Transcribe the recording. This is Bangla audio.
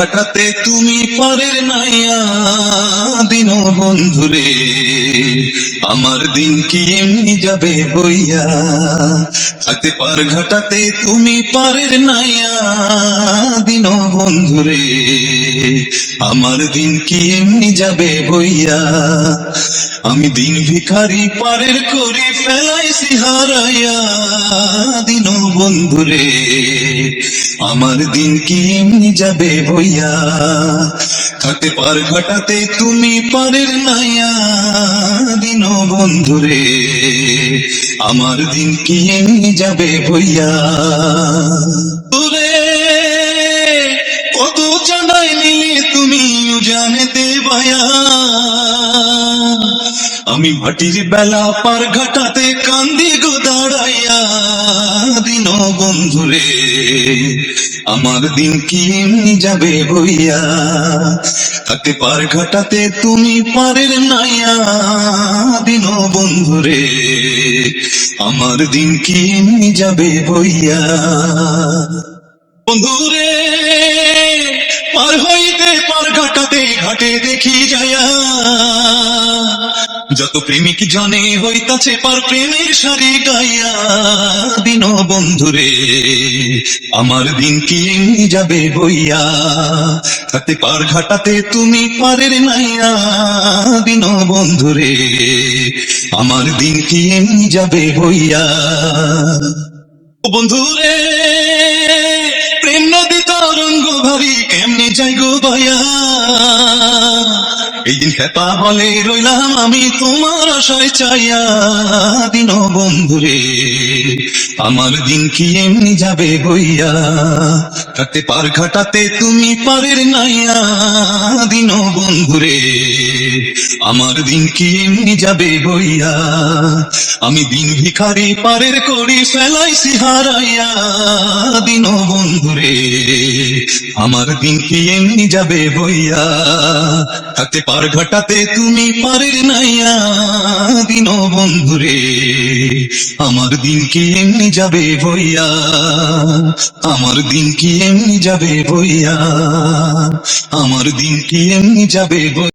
কাটাতে তুমি পারের নাইয়া দিন বন্ধুরে, আমার দিন কি এমনি যাবে বইয়া। হাতে পার ঘাটাতে তুমি পারের নাইয়া দিন বন্ধুরে, আমার দিন কি এমনি যাবে বইয়া। আমি দিন ভিখারি পারের করি ফেলাইছি হারাইয়া দিন বন্ধুরে, আমার দিন কি এমনি যাবে বইয়া। হাতে পার ঘাটাতে তুমি পারের নাইয়া দিন বন্ধুরে, আমার দিন কি এমনি যাবে বইয়া। তোরে কত জানাই নিলে তুমি জানেতে বায়া, আমি ভাটির বেলা পার ঘাটাতে কান্দি গো দাঁড়াইয়া দিন বন্ধুরে, আমার দিন কি এমনি যাবে বইয়া। তাকে পার ঘাটাতে তুমি পারের নাইয়া দিন বন্ধুরে, আমার দিন কি এমনি যাবে বইয়া। বন্ধুরে পার হইতে পার ঘাটাতে ঘাটে দেখি যায়া, যত প্রেমিক জনে হইতাছে পার প্রেমের সারি গাইয়া দিন বন্ধুরে, আমার দিন কি এমনি যাবে বইয়া। হাতে পার ঘাটাতে তুমি পারের নাইয়া দিন বন্ধুরে, আমার দিন কি এমনি যাবে বইয়া। বন্ধুরে প্রেম নদী তরঙ্গ ভারী কেমনে যাই গো বয়া, এই দিন খেপা বলে রইলাম আমি তোমার আশায় চাইয়া দিন বন্ধুরে, আমার দিন কি এমনি যাবে বইয়া। হাতে পার ঘাটাতে তুমি পারের নাইয়া দিন বন্ধুরে, আমার দিন কি এমনি যাবে বইয়া। আমি দিন ভিখারি পারের করি ফেলাইছি হারাইয়া দিন বন্ধুরে, আমার দিন কি এমনি যাবে বইয়া। হাতে পার ঘাটাতে তুমি পারের নাইয়া দিন বন্ধুরে, আমার দিন কি এমনি যাবে বইয়া। আমার দিন কি এমনি যাবে বইয়া, আমার দিন কি এমনি যাবে বইয়া।